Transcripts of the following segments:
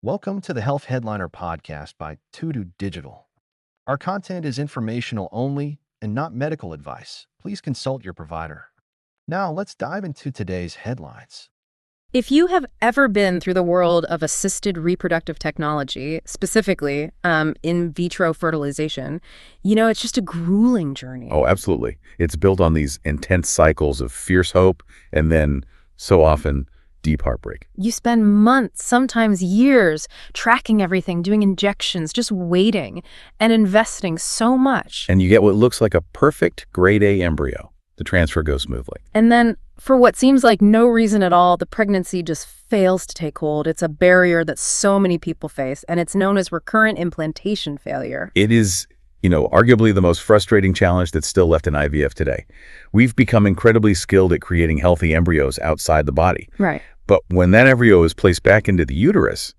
Welcome to the Health Headliner podcast by Tudu Digital. Our content is informational only and not medical advice. Please consult your provider. Now, let's dive into today's headlines. If you have ever been through the world of assisted reproductive technology, specifically in vitro fertilization, it's just a grueling journey. Oh, absolutely. It's built on these intense cycles of fierce hope and then, so often, deep heartbreak. You spend months, sometimes years, tracking everything, doing injections, just waiting and investing so much. And you get what looks like a perfect grade A embryo. The transfer goes smoothly. And then, for what seems like no reason at all, the pregnancy just fails to take hold. It's a barrier that so many people face, and it's known as recurrent implantation failure. It is, arguably the most frustrating challenge that's still left in IVF today. We've become incredibly skilled at creating healthy embryos outside the body. Right. But when that embryo is placed back into the uterus,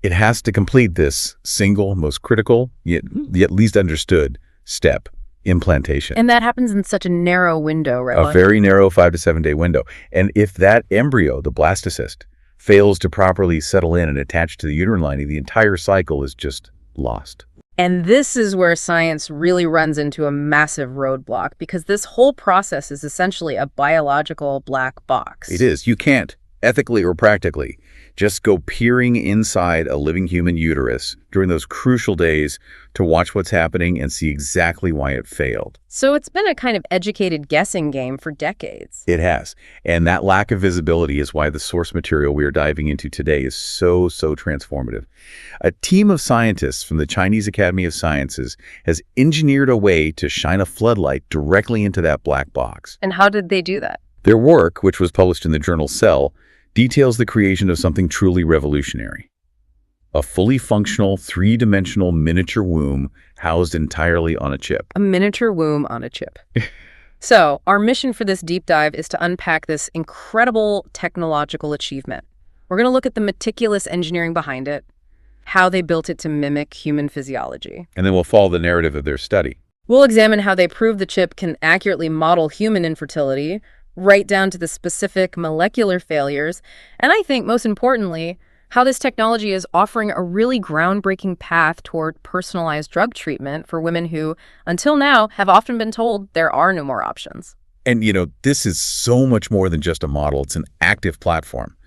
it has to complete this single, most critical, yet least understood step: implantation. And that happens in such a narrow window, right? A very narrow 5 to 7 day window. And if that embryo, the blastocyst, fails to properly settle in and attach to the uterine lining, the entire cycle is just lost. And this is where science really runs into a massive roadblock, because this whole process is essentially a biological black box. It is. You can't, ethically or practically, just go peering inside a living human uterus during those crucial days to watch what's happening and see exactly why it failed. So it's been a kind of educated guessing game for decades. It has. And that lack of visibility is why the source material we are diving into today is so transformative. A team of scientists from the Chinese Academy of Sciences has engineered a way to shine a floodlight directly into that black box. And how did they do that? Their work, which was published in the journal Cell, details the creation of something truly revolutionary: a fully functional, three-dimensional miniature womb housed entirely on a chip. A miniature womb on a chip. So, our mission for this deep dive is to unpack this incredible technological achievement. We're going to look at the meticulous engineering behind it, how they built it to mimic human physiology. And then we'll follow the narrative of their study. We'll examine how they prove the chip can accurately model human infertility, right down to the specific molecular failures, and I think, most importantly, how this technology is offering a really groundbreaking path toward personalized drug treatment for women who, until now, have often been told there are no more options. And, this is so much more than just a model. It's an active platform.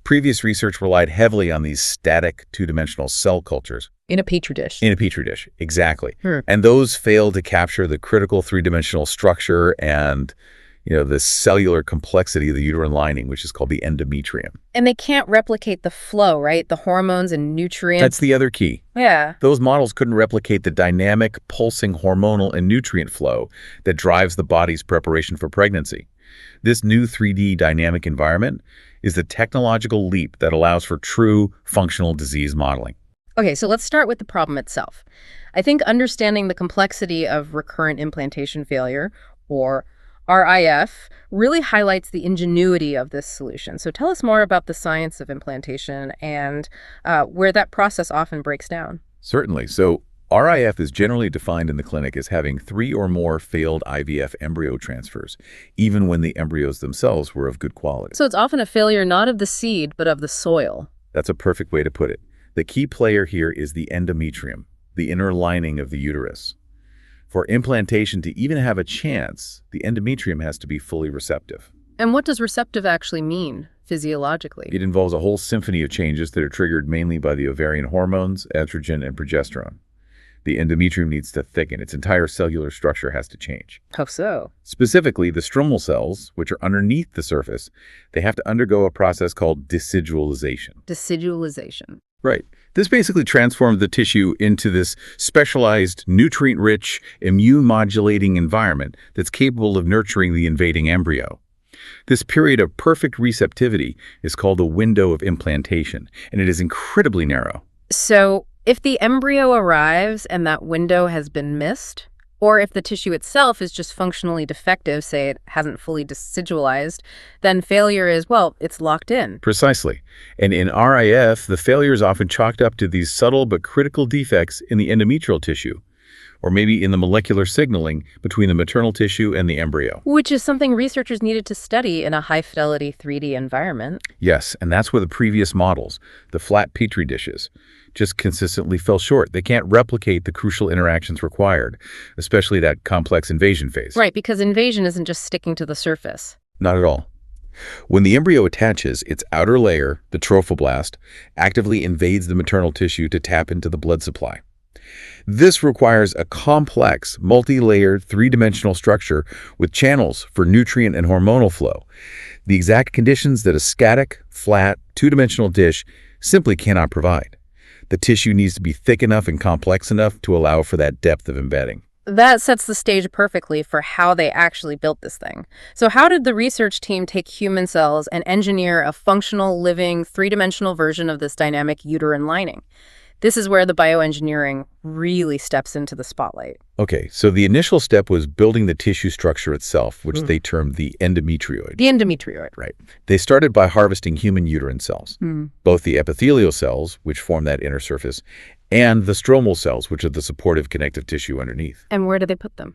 Previous research relied heavily on these static two-dimensional cell cultures. In a petri dish. In a petri dish, exactly. And those failed to capture the critical three-dimensional structure and the cellular complexity of the uterine lining, which is called the endometrium. And they can't replicate the flow, right? The hormones and nutrients. That's the other key. Yeah. Those models couldn't replicate the dynamic, pulsing hormonal and nutrient flow that drives the body's preparation for pregnancy. This new 3D dynamic environment is the technological leap that allows for true functional disease modeling. Okay, so let's start with the problem itself. I think understanding the complexity of recurrent implantation failure, or RIF, really highlights the ingenuity of this solution. So tell us more about the science of implantation and where that process often breaks down. Certainly. So RIF is generally defined in the clinic as having 3 or more failed IVF embryo transfers, even when the embryos themselves were of good quality. So it's often a failure not of the seed, but of the soil. That's a perfect way to put it. The key player here is the endometrium, the inner lining of the uterus. For implantation to even have a chance, the endometrium has to be fully receptive. And what does receptive actually mean physiologically? It involves a whole symphony of changes that are triggered mainly by the ovarian hormones, estrogen, and progesterone. The endometrium needs to thicken. Its entire cellular structure has to change. How so? Specifically, the stromal cells, which are underneath the surface, they have to undergo a process called decidualization. Decidualization. Right. This basically transforms the tissue into this specialized, nutrient-rich, immune-modulating environment that's capable of nurturing the invading embryo. This period of perfect receptivity is called the window of implantation, and it is incredibly narrow. So, if the embryo arrives and that window has been missed, or if the tissue itself is just functionally defective, say it hasn't fully decidualized, then failure is, it's locked in. Precisely. And in RIF, the failure is often chalked up to these subtle but critical defects in the endometrial tissue, or maybe in the molecular signaling between the maternal tissue and the embryo. Which is something researchers needed to study in a high-fidelity 3D environment. Yes, and that's where the previous models, the flat petri dishes, just consistently fell short. They can't replicate the crucial interactions required, especially that complex invasion phase. Right, because invasion isn't just sticking to the surface. Not at all. When the embryo attaches, its outer layer, the trophoblast, actively invades the maternal tissue to tap into the blood supply. This requires a complex, multi-layered, three-dimensional structure with channels for nutrient and hormonal flow, the exact conditions that a static, flat, two-dimensional dish simply cannot provide. The tissue needs to be thick enough and complex enough to allow for that depth of embedding. That sets the stage perfectly for how they actually built this thing. So how did the research team take human cells and engineer a functional, living, three-dimensional version of this dynamic uterine lining? This is where the bioengineering really steps into the spotlight. Okay, so the initial step was building the tissue structure itself, which they termed the endometrioid. The endometrioid. Right. They started by harvesting human uterine cells, both the epithelial cells, which form that inner surface, and the stromal cells, which are the supportive connective tissue underneath. And where did they put them?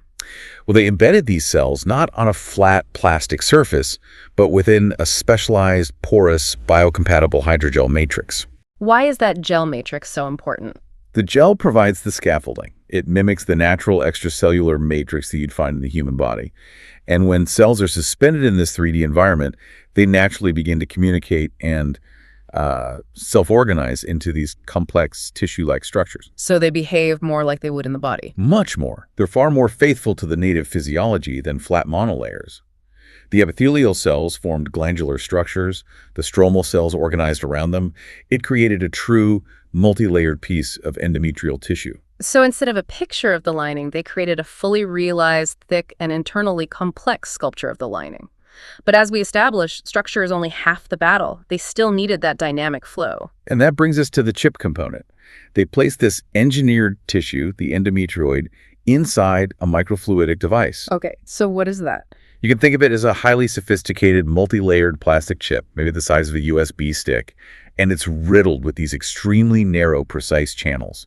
Well, they embedded these cells not on a flat plastic surface, but within a specialized, porous, biocompatible hydrogel matrix. Why is that gel matrix so important? The gel provides the scaffolding. It mimics the natural extracellular matrix that you'd find in the human body. And when cells are suspended in this 3D environment, they naturally begin to communicate and self-organize into these complex tissue-like structures. So they behave more like they would in the body. Much more. They're far more faithful to the native physiology than flat monolayers. The epithelial cells formed glandular structures, the stromal cells organized around them. It created a true multi-layered piece of endometrial tissue. So instead of a picture of the lining, they created a fully realized, thick, and internally complex sculpture of the lining. But as we established, structure is only half the battle. They still needed that dynamic flow. And that brings us to the chip component. They placed this engineered tissue, the endometrioid, inside a microfluidic device. Okay, so what is that? You can think of it as a highly sophisticated, multi-layered plastic chip, maybe the size of a USB stick, and it's riddled with these extremely narrow, precise channels.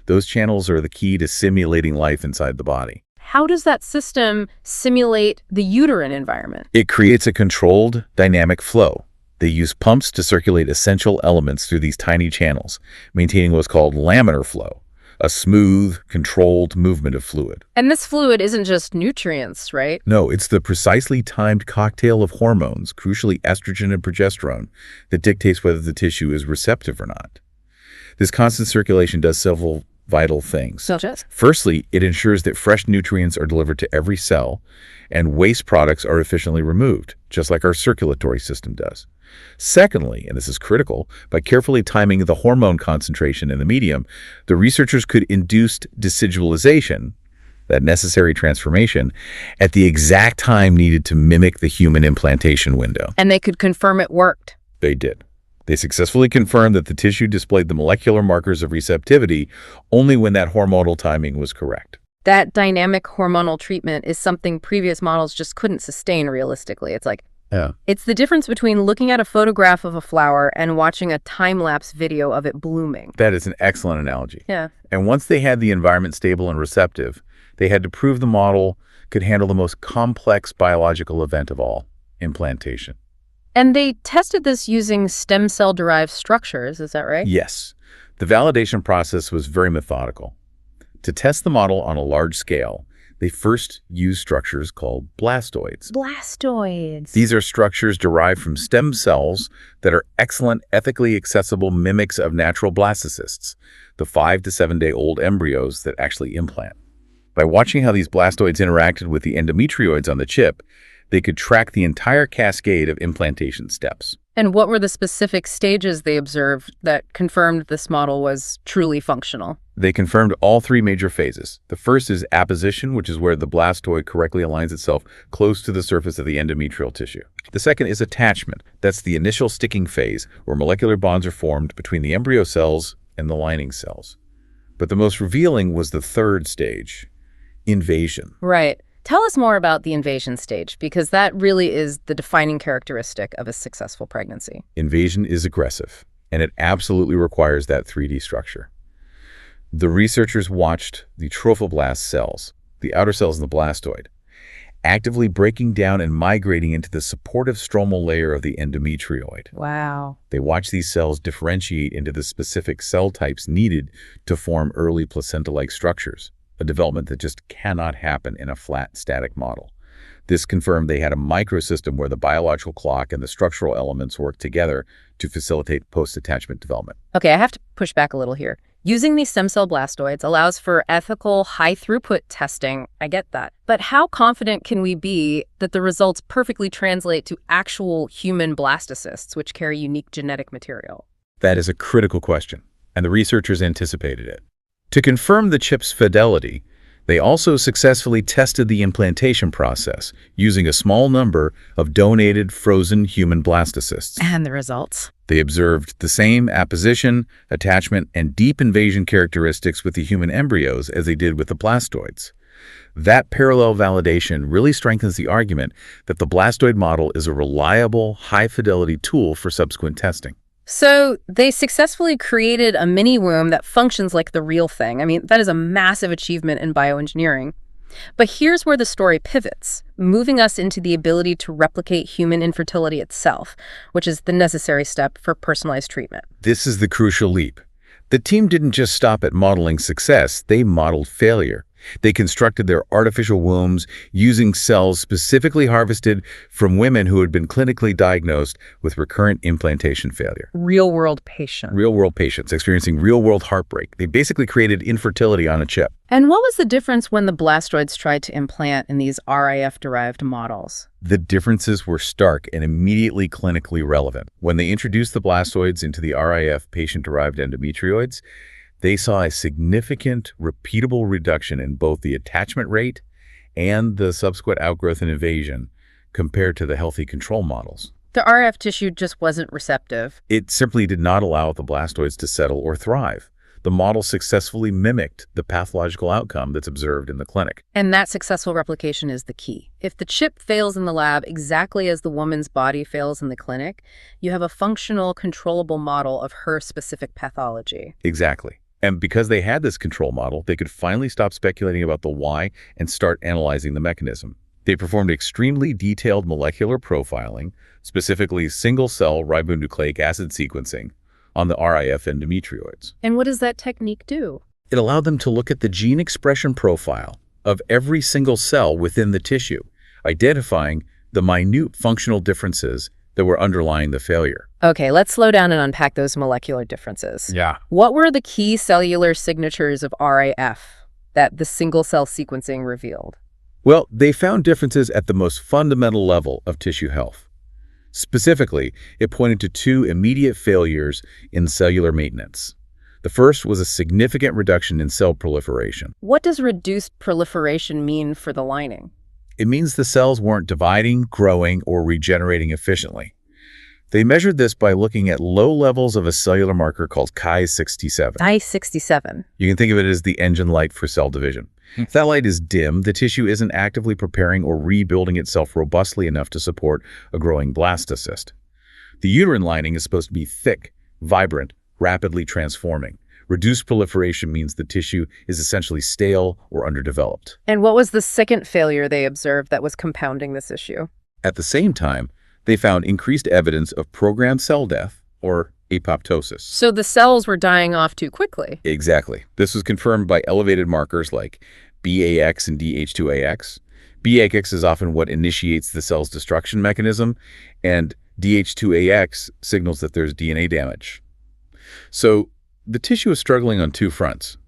Those channels are the key to simulating life inside the body. How does that system simulate the uterine environment? It creates a controlled, dynamic flow. They use pumps to circulate essential elements through these tiny channels, maintaining what's called laminar flow, a smooth, controlled movement of fluid. And this fluid isn't just nutrients, right? No, it's the precisely timed cocktail of hormones, crucially estrogen and progesterone, that dictates whether the tissue is receptive or not. This constant circulation does several vital things. Such as? Firstly, it ensures that fresh nutrients are delivered to every cell and waste products are efficiently removed, just like our circulatory system does. Secondly, and this is critical, by carefully timing the hormone concentration in the medium, the researchers could induce decidualization, that necessary transformation, at the exact time needed to mimic the human implantation window. And they could confirm it worked. They did. They successfully confirmed that the tissue displayed the molecular markers of receptivity only when that hormonal timing was correct. That dynamic hormonal treatment is something previous models just couldn't sustain realistically. It's the difference between looking at a photograph of a flower and watching a time-lapse video of it blooming. That is an excellent analogy. Yeah. And once they had the environment stable and receptive, they had to prove the model could handle the most complex biological event of all, implantation. And they tested this using stem cell-derived structures, is that right? Yes. The validation process was very methodical. To test the model on a large scale, they first used structures called blastoids. Blastoids. These are structures derived from stem cells that are excellent, ethically accessible mimics of natural blastocysts, the 5 to 7 day old embryos that actually implant. By watching how these blastoids interacted with the endometrioids on the chip, they could track the entire cascade of implantation steps. And what were the specific stages they observed that confirmed this model was truly functional? They confirmed all three major phases. The first is apposition, which is where the blastoid correctly aligns itself close to the surface of the endometrial tissue. The second is attachment. That's the initial sticking phase, where molecular bonds are formed between the embryo cells and the lining cells. But the most revealing was the third stage, invasion. Right. Tell us more about the invasion stage, because that really is the defining characteristic of a successful pregnancy. Invasion is aggressive, and it absolutely requires that 3D structure. The researchers watched the trophoblast cells, the outer cells in the blastoid, actively breaking down and migrating into the supportive stromal layer of the endometrioid. Wow. They watched these cells differentiate into the specific cell types needed to form early placenta-like structures, a development that just cannot happen in a flat, static model. This confirmed they had a microsystem where the biological clock and the structural elements work together to facilitate post-attachment development. Okay, I have to push back a little here. Using these stem cell blastoids allows for ethical, high-throughput testing. I get that. But how confident can we be that the results perfectly translate to actual human blastocysts, which carry unique genetic material? That is a critical question, and the researchers anticipated it. To confirm the chip's fidelity, they also successfully tested the implantation process using a small number of donated frozen human blastocysts. And the results? They observed the same apposition, attachment, and deep invasion characteristics with the human embryos as they did with the blastoids. That parallel validation really strengthens the argument that the blastoid model is a reliable, high-fidelity tool for subsequent testing. So they successfully created a mini womb that functions like the real thing. I mean, that is a massive achievement in bioengineering. But here's where the story pivots, moving us into the ability to replicate human infertility itself, which is the necessary step for personalized treatment. This is the crucial leap. The team didn't just stop at modeling success, they modeled failure. They constructed their artificial wombs using cells specifically harvested from women who had been clinically diagnosed with recurrent implantation failure. Real-world patients. Real-world patients experiencing real-world heartbreak. They basically created infertility on a chip. And what was the difference when the blastoids tried to implant in these RIF-derived models? The differences were stark and immediately clinically relevant. When they introduced the blastoids into the RIF patient-derived endometrioids, they saw a significant, repeatable reduction in both the attachment rate and the subsequent outgrowth and invasion compared to the healthy control models. The RF tissue just wasn't receptive. It simply did not allow the blastoids to settle or thrive. The model successfully mimicked the pathological outcome that's observed in the clinic. And that successful replication is the key. If the chip fails in the lab exactly as the woman's body fails in the clinic, you have a functional, controllable model of her specific pathology. Exactly. And because they had this control model, they could finally stop speculating about the why and start analyzing the mechanism. They performed extremely detailed molecular profiling, specifically single-cell ribonucleic acid sequencing, on the RIF endometrioids. And what does that technique do? It allowed them to look at the gene expression profile of every single cell within the tissue, identifying the minute functional differences that were underlying the failure. Okay, let's slow down and unpack those molecular differences. Yeah. What were the key cellular signatures of RIF that the single-cell sequencing revealed? Well, they found differences at the most fundamental level of tissue health. Specifically, it pointed to two immediate failures in cellular maintenance. The first was a significant reduction in cell proliferation. What does reduced proliferation mean for the lining? It means the cells weren't dividing, growing, or regenerating efficiently. They measured this by looking at low levels of a cellular marker called Ki-67. Ki-67. You can think of it as the engine light for cell division. If that light is dim, the tissue isn't actively preparing or rebuilding itself robustly enough to support a growing blastocyst. The uterine lining is supposed to be thick, vibrant, rapidly transforming. Reduced proliferation means the tissue is essentially stale or underdeveloped. And what was the second failure they observed that was compounding this issue? At the same time, they found increased evidence of programmed cell death, or apoptosis. So the cells were dying off too quickly. Exactly. This was confirmed by elevated markers like BAX and DH2AX. BAX is often what initiates the cell's destruction mechanism, and DH2AX signals that there's DNA damage. So the tissue is struggling on two fronts.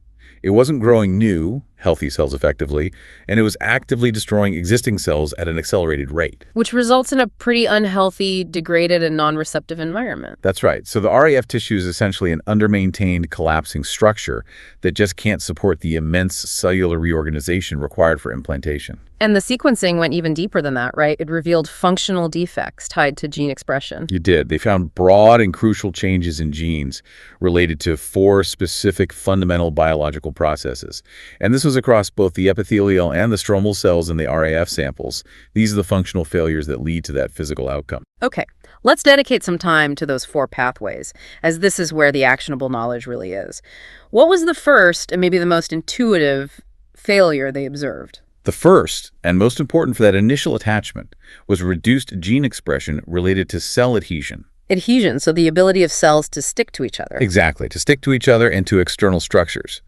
It wasn't growing new, healthy cells effectively, and it was actively destroying existing cells at an accelerated rate. Which results in a pretty unhealthy, degraded, and non-receptive environment. That's right. So the REF tissue is essentially an under-maintained, collapsing structure that just can't support the immense cellular reorganization required for implantation. And the sequencing went even deeper than that, right? It revealed functional defects tied to gene expression. You did. They found broad and crucial changes in genes related to 4 specific fundamental biological processes. And this was across both the epithelial and the stromal cells in the RAF samples. These are the functional failures that lead to that physical outcome. Okay, Let's dedicate some time to those 4 pathways, as this is where the actionable knowledge really is. What was the first and maybe the most intuitive failure they observed? The first, and most important for that initial attachment, was reduced gene expression related to cell adhesion. Adhesion, so the ability of cells to stick to each other. Exactly, to stick to each other and to external structures.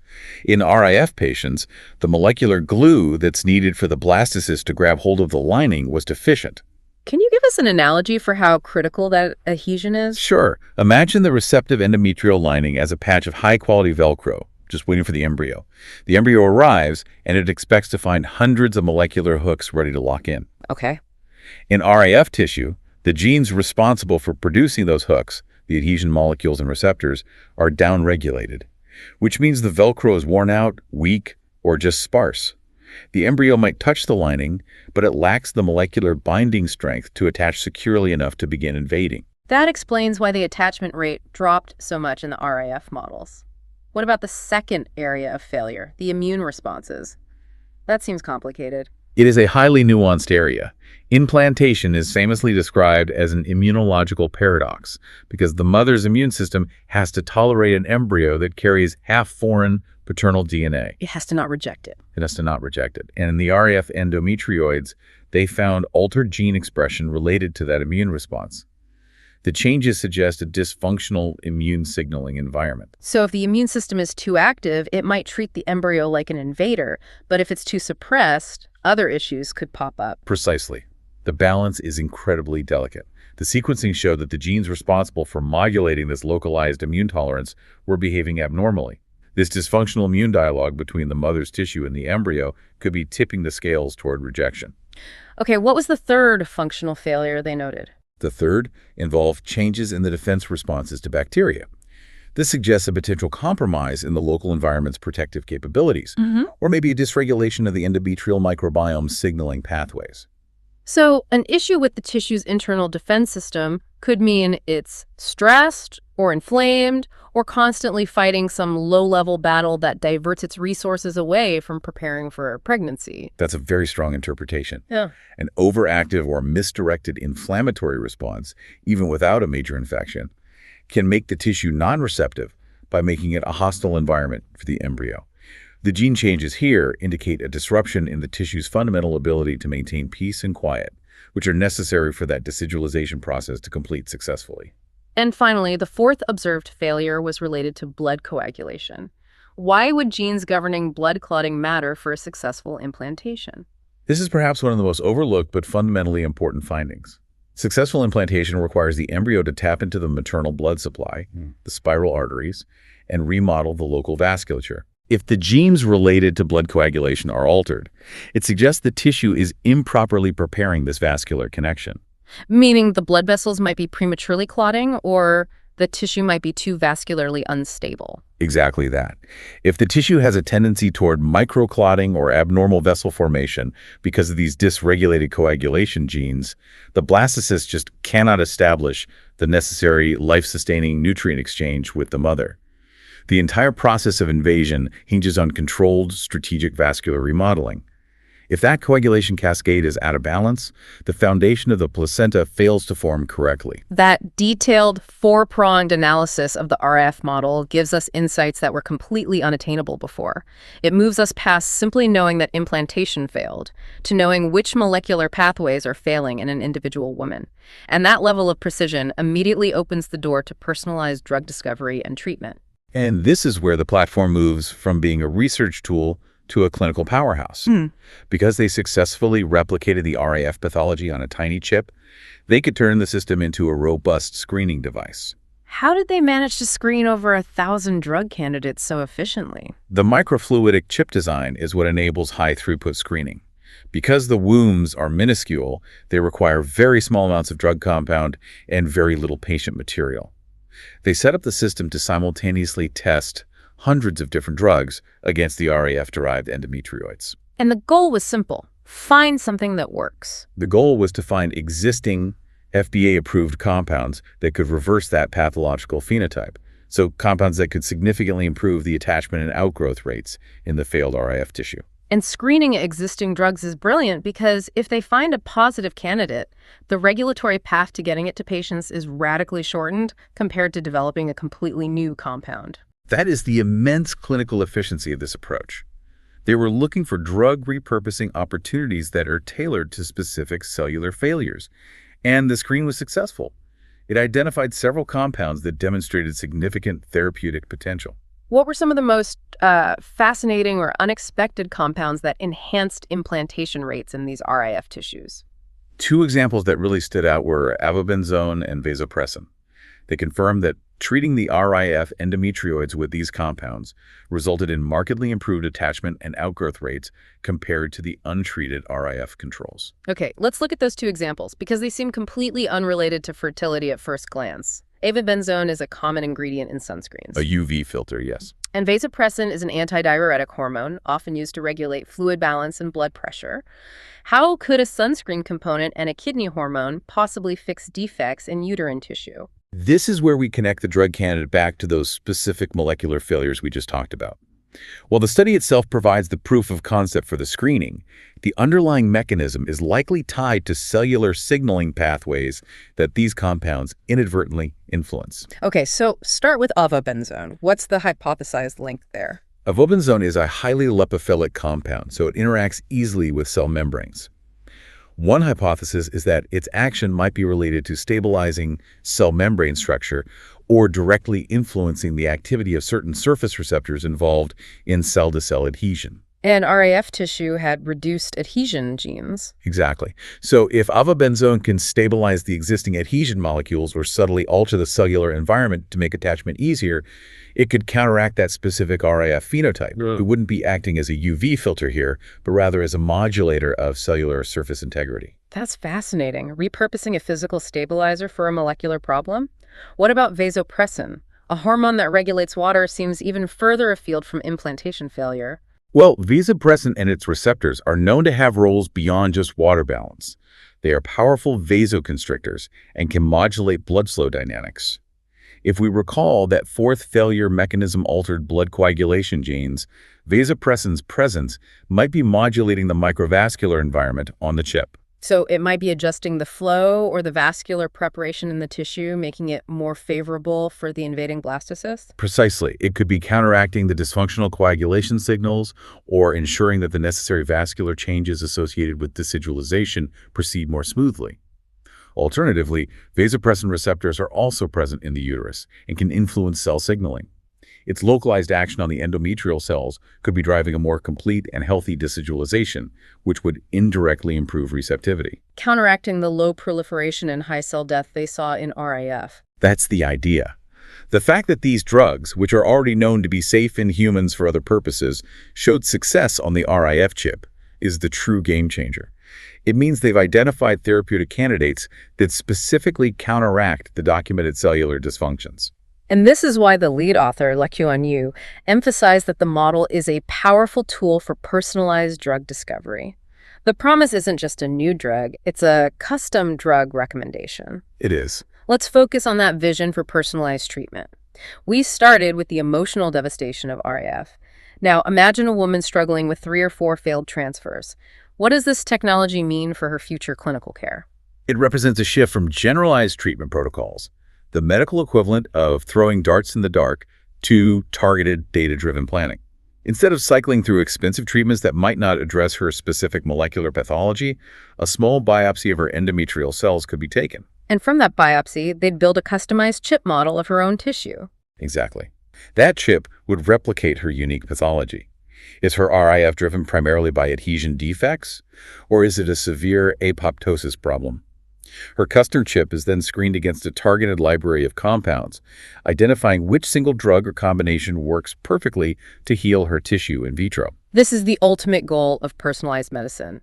In RIF patients, the molecular glue that's needed for the blastocyst to grab hold of the lining was deficient. Can you give us an analogy for how critical that adhesion is? Sure. Imagine the receptive endometrial lining as a patch of high-quality Velcro, just waiting for the embryo. The embryo arrives, and it expects to find hundreds of molecular hooks ready to lock in. Okay. In RIF tissue, the genes responsible for producing those hooks, the adhesion molecules and receptors, are downregulated, which means the Velcro is worn out, weak, or just sparse. The embryo might touch the lining, but it lacks the molecular binding strength to attach securely enough to begin invading. That explains why the attachment rate dropped so much in the RIF models. What about the second area of failure, the immune responses? That seems complicated. It is a highly nuanced area. Implantation is famously described as an immunological paradox because the mother's immune system has to tolerate an embryo that carries half-foreign paternal DNA. It has to not reject it. It has to not reject it. And in the RIF endometrioids, they found altered gene expression related to that immune response. The changes suggest a dysfunctional immune signaling environment. So if the immune system is too active, it might treat the embryo like an invader, but if it's too suppressed, other issues could pop up. Precisely. The balance is incredibly delicate. The sequencing showed that the genes responsible for modulating this localized immune tolerance were behaving abnormally. This dysfunctional immune dialogue between the mother's tissue and the embryo could be tipping the scales toward rejection. Okay, what was the third functional failure they noted? The third involved changes in the defense responses to bacteria. This suggests a potential compromise in the local environment's protective capabilities, or maybe a dysregulation of the endometrial microbiome's signaling pathways. So an issue with the tissue's internal defense system could mean it's stressed or inflamed or constantly fighting some low-level battle that diverts its resources away from preparing for pregnancy. That's a very strong interpretation. Yeah. An overactive or misdirected inflammatory response, even without a major infection, can make the tissue non-receptive by making it a hostile environment for the embryo. The gene changes here indicate a disruption in the tissue's fundamental ability to maintain peace and quiet, which are necessary for that decidulization process to complete successfully. And finally, the fourth observed failure was related to blood coagulation. Why would genes governing blood clotting matter for a successful implantation? This is perhaps one of the most overlooked but fundamentally important findings. Successful implantation requires the embryo to tap into the maternal blood supply, the spiral arteries, and remodel the local vasculature. If the genes related to blood coagulation are altered, it suggests the tissue is improperly preparing this vascular connection. Meaning the blood vessels might be prematurely clotting or the tissue might be too vascularly unstable. Exactly that. If the tissue has a tendency toward microclotting or abnormal vessel formation because of these dysregulated coagulation genes, the blastocyst just cannot establish the necessary life-sustaining nutrient exchange with the mother. The entire process of invasion hinges on controlled, strategic vascular remodeling. If that coagulation cascade is out of balance, the foundation of the placenta fails to form correctly. That detailed, four-pronged analysis of the RF model gives us insights that were completely unattainable before. It moves us past simply knowing that implantation failed, to knowing which molecular pathways are failing in an individual woman. And that level of precision immediately opens the door to personalized drug discovery and treatment. And this is where the platform moves from being a research tool to a clinical powerhouse. Because they successfully replicated the RAF pathology on a tiny chip, they could turn the system into a robust screening device. How did they manage to screen over 1,000 drug candidates so efficiently? The microfluidic chip design is what enables high-throughput screening. Because the wombs are minuscule, they require very small amounts of drug compound and very little patient material. They set up the system to simultaneously test hundreds of different drugs against the RAF-derived endometrioids. And the goal was simple: find something that works. The goal was to find existing FDA-approved compounds that could reverse that pathological phenotype, so compounds that could significantly improve the attachment and outgrowth rates in the failed RAF tissue. And screening existing drugs is brilliant because if they find a positive candidate, the regulatory path to getting it to patients is radically shortened compared to developing a completely new compound. That is the immense clinical efficiency of this approach. They were looking for drug repurposing opportunities that are tailored to specific cellular failures, and the screen was successful. It identified several compounds that demonstrated significant therapeutic potential. What were some of the most fascinating or unexpected compounds that enhanced implantation rates in these RIF tissues? Two examples that really stood out were avobenzone and vasopressin. They confirmed that treating the RIF endometrioids with these compounds resulted in markedly improved attachment and outgrowth rates compared to the untreated RIF controls. Okay, let's look at those two examples because they seem completely unrelated to fertility at first glance. Avobenzone is a common ingredient in sunscreens. A UV filter, yes. And vasopressin is an antidiuretic hormone, often used to regulate fluid balance and blood pressure. How could a sunscreen component and a kidney hormone possibly fix defects in uterine tissue? This is where we connect the drug candidate back to those specific molecular failures we just talked about. While the study itself provides the proof of concept for the screening, the underlying mechanism is likely tied to cellular signaling pathways that these compounds inadvertently influence. Okay, so start with avobenzone. What's the hypothesized link there? Avobenzone is a highly lipophilic compound, so it interacts easily with cell membranes. One hypothesis is that its action might be related to stabilizing cell membrane structure or directly influencing the activity of certain surface receptors involved in cell-to-cell adhesion. And RAF tissue had reduced adhesion genes. Exactly. So if avobenzone can stabilize the existing adhesion molecules or subtly alter the cellular environment to make attachment easier, it could counteract that specific RAF phenotype. It wouldn't be acting as a UV filter here, but rather as a modulator of cellular surface integrity. That's fascinating. Repurposing a physical stabilizer for a molecular problem? What about vasopressin? A hormone that regulates water seems even further afield from implantation failure. Well, vasopressin and its receptors are known to have roles beyond just water balance. They are powerful vasoconstrictors and can modulate blood flow dynamics. If we recall that fourth failure mechanism-altered blood coagulation genes, vasopressin's presence might be modulating the microvascular environment on the chip. So it might be adjusting the flow or the vascular preparation in the tissue, making it more favorable for the invading blastocyst? Precisely. It could be counteracting the dysfunctional coagulation signals or ensuring that the necessary vascular changes associated with decidualization proceed more smoothly. Alternatively, vasopressin receptors are also present in the uterus and can influence cell signaling. Its localized action on the endometrial cells could be driving a more complete and healthy decidualization, which would indirectly improve receptivity. Counteracting the low proliferation and high cell death they saw in RAF. That's the idea. The fact that these drugs, which are already known to be safe in humans for other purposes, showed success on the RIF chip is the true game changer. It means they've identified therapeutic candidates that specifically counteract the documented cellular dysfunctions. And this is why the lead author, Lekyuan Yu, emphasized that the model is a powerful tool for personalized drug discovery. The promise isn't just a new drug, it's a custom drug recommendation. It is. Let's focus on that vision for personalized treatment. We started with the emotional devastation of RAF. Now, imagine a woman struggling with 3 or 4 failed transfers. What does this technology mean for her future clinical care? It represents a shift from generalized treatment protocols, the medical equivalent of throwing darts in the dark, to targeted, data-driven planning. Instead of cycling through expensive treatments that might not address her specific molecular pathology, a small biopsy of her endometrial cells could be taken. And from that biopsy, they'd build a customized chip model of her own tissue. Exactly. That chip would replicate her unique pathology. Is her RIF driven primarily by adhesion defects, or is it a severe apoptosis problem? Her custom chip is then screened against a targeted library of compounds, identifying which single drug or combination works perfectly to heal her tissue in vitro. This is the ultimate goal of personalized medicine.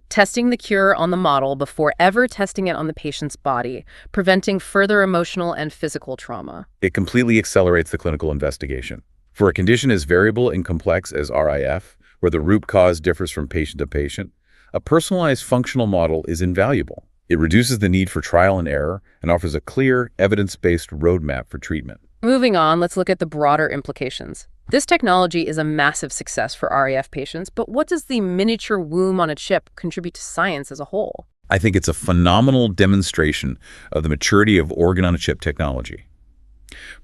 Testing the cure on the model before ever testing it on the patient's body, preventing further emotional and physical trauma. It completely accelerates the clinical investigation. For a condition as variable and complex as RIF, where the root cause differs from patient to patient, a personalized functional model is invaluable. It reduces the need for trial and error and offers a clear, evidence-based roadmap for treatment. Moving on, let's look at the broader implications. This technology is a massive success for RAF patients, but what does the miniature womb on a chip contribute to science as a whole? I think it's a phenomenal demonstration of the maturity of organ-on-a-chip technology,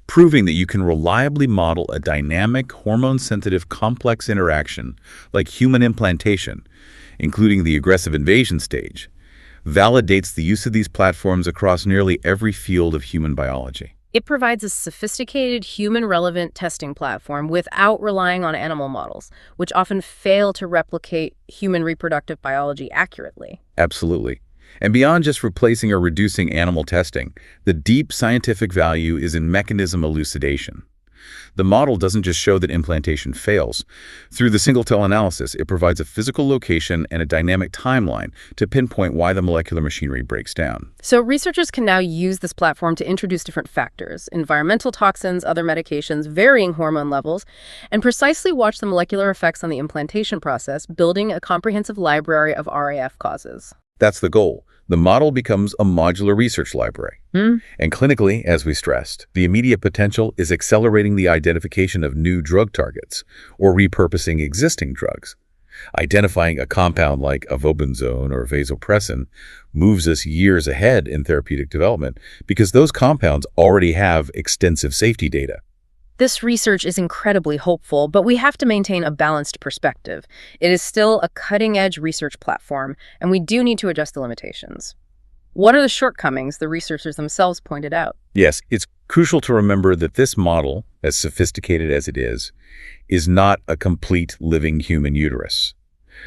proving that you can reliably model a dynamic, hormone-sensitive, complex interaction like human implantation, including the aggressive invasion stage, validates the use of these platforms across nearly every field of human biology. It provides a sophisticated, human-relevant testing platform without relying on animal models, which often fail to replicate human reproductive biology accurately. Absolutely. And beyond just replacing or reducing animal testing, the deep scientific value is in mechanism elucidation. The model doesn't just show that implantation fails. Through the single-cell analysis, it provides a physical location and a dynamic timeline to pinpoint why the molecular machinery breaks down. So researchers can now use this platform to introduce different factors, environmental toxins, other medications, varying hormone levels, and precisely watch the molecular effects on the implantation process, building a comprehensive library of RAF causes. That's the goal. The model becomes a modular research library. And clinically, as we stressed, the immediate potential is accelerating the identification of new drug targets or repurposing existing drugs. Identifying a compound like avobenzone or vasopressin moves us years ahead in therapeutic development because those compounds already have extensive safety data. This research is incredibly hopeful, but we have to maintain a balanced perspective. It is still a cutting-edge research platform, and we do need to adjust the limitations. What are the shortcomings the researchers themselves pointed out? Yes, it's crucial to remember that this model, as sophisticated as it is not a complete living human uterus.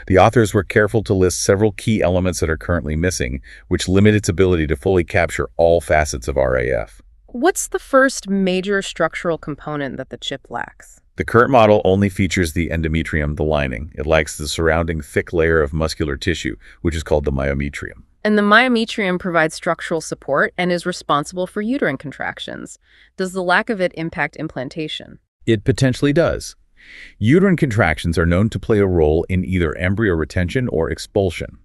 The authors were careful to list several key elements that are currently missing, which limit its ability to fully capture all facets of RAF. What's the first major structural component that the chip lacks? The current model only features the endometrium, the lining. It lacks the surrounding thick layer of muscular tissue, which is called the myometrium. And the myometrium provides structural support and is responsible for uterine contractions. Does the lack of it impact implantation? It potentially does. Uterine contractions are known to play a role in either embryo retention or expulsion.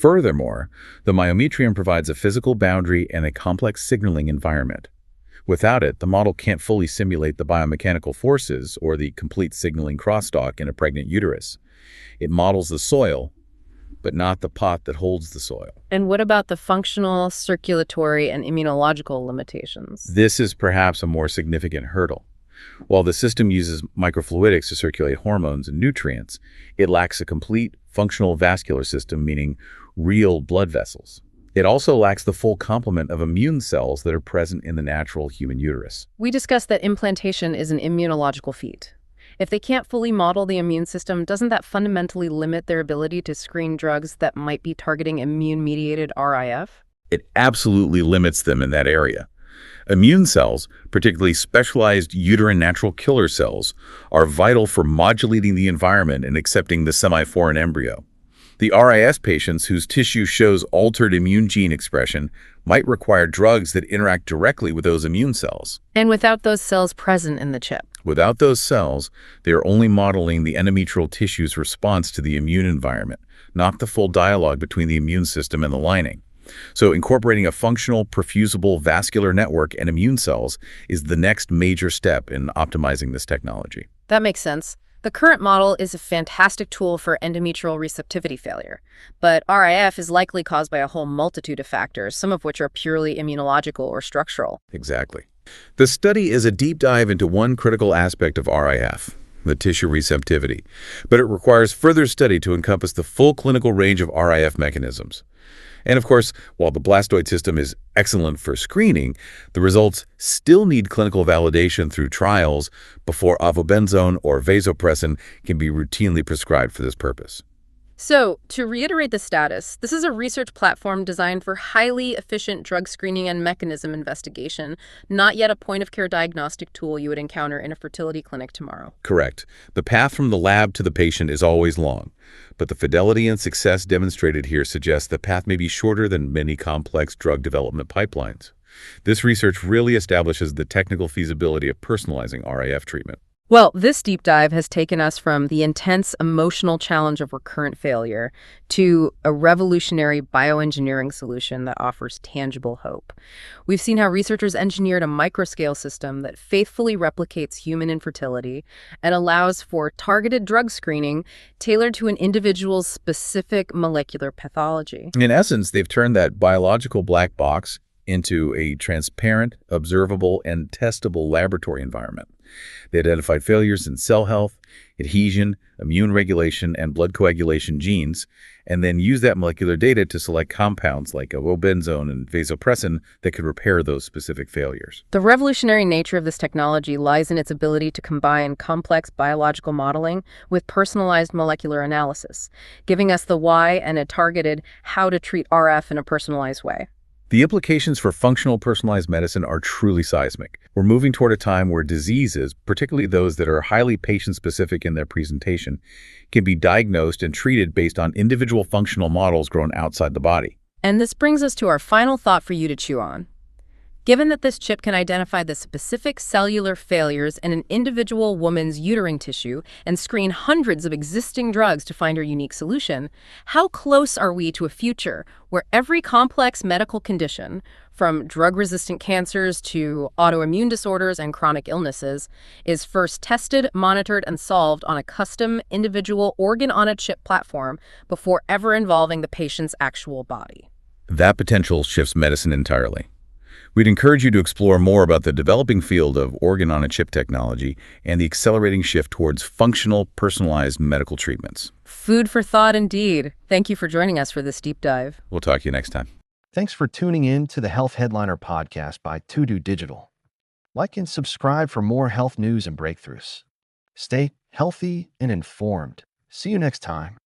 Furthermore, the myometrium provides a physical boundary and a complex signaling environment. Without it, the model can't fully simulate the biomechanical forces or the complete signaling crosstalk in a pregnant uterus. It models the soil, but not the pot that holds the soil. And what about the functional, circulatory, and immunological limitations? This is perhaps a more significant hurdle. While the system uses microfluidics to circulate hormones and nutrients, it lacks a complete functional vascular system, meaning real blood vessels. It also lacks the full complement of immune cells that are present in the natural human uterus. We discussed that implantation is an immunological feat. If they can't fully model the immune system, doesn't that fundamentally limit their ability to screen drugs that might be targeting immune-mediated RIF? It absolutely limits them in that area. Immune cells, particularly specialized uterine natural killer cells, are vital for modulating the environment and accepting the semi-foreign embryo. The RIS patients whose tissue shows altered immune gene expression might require drugs that interact directly with those immune cells. And without those cells present in the chip? Without those cells, they are only modeling the endometrial tissue's response to the immune environment, not the full dialogue between the immune system and the lining. So incorporating a functional, perfusible vascular network and immune cells is the next major step in optimizing this technology. That makes sense. The current model is a fantastic tool for endometrial receptivity failure, but RIF is likely caused by a whole multitude of factors, some of which are purely immunological or structural. Exactly. The study is a deep dive into one critical aspect of RIF, the tissue receptivity, but it requires further study to encompass the full clinical range of RIF mechanisms. And of course, while the blastoid system is excellent for screening, the results still need clinical validation through trials before avobenzone or vasopressin can be routinely prescribed for this purpose. So, to reiterate the status, this is a research platform designed for highly efficient drug screening and mechanism investigation, not yet a point-of-care diagnostic tool you would encounter in a fertility clinic tomorrow. Correct. The path from the lab to the patient is always long, but the fidelity and success demonstrated here suggests the path may be shorter than many complex drug development pipelines. This research really establishes the technical feasibility of personalizing RIF treatment. Well, this deep dive has taken us from the intense emotional challenge of recurrent failure to a revolutionary bioengineering solution that offers tangible hope. We've seen how researchers engineered a microscale system that faithfully replicates human infertility and allows for targeted drug screening tailored to an individual's specific molecular pathology. In essence, they've turned that biological black box into a transparent, observable, and testable laboratory environment. They identified failures in cell health, adhesion, immune regulation, and blood coagulation genes, and then used that molecular data to select compounds like avobenzone and vasopressin that could repair those specific failures. The revolutionary nature of this technology lies in its ability to combine complex biological modeling with personalized molecular analysis, giving us the why and a targeted how to treat RF in a personalized way. The implications for functional personalized medicine are truly seismic. We're moving toward a time where diseases, particularly those that are highly patient-specific in their presentation, can be diagnosed and treated based on individual functional models grown outside the body. And this brings us to our final thought for you to chew on. Given that this chip can identify the specific cellular failures in an individual woman's uterine tissue and screen hundreds of existing drugs to find her unique solution, how close are we to a future where every complex medical condition, from drug-resistant cancers to autoimmune disorders and chronic illnesses, is first tested, monitored, and solved on a custom individual organ-on-a-chip platform before ever involving the patient's actual body? That potential shifts medicine entirely. We'd encourage you to explore more about the developing field of organ-on-a-chip technology and the accelerating shift towards functional, personalized medical treatments. Food for thought indeed. Thank you for joining us for this deep dive. We'll talk to you next time. Thanks for tuning in to the Health Headliner podcast by To Digital. Like and subscribe for more health news and breakthroughs. Stay healthy and informed. See you next time.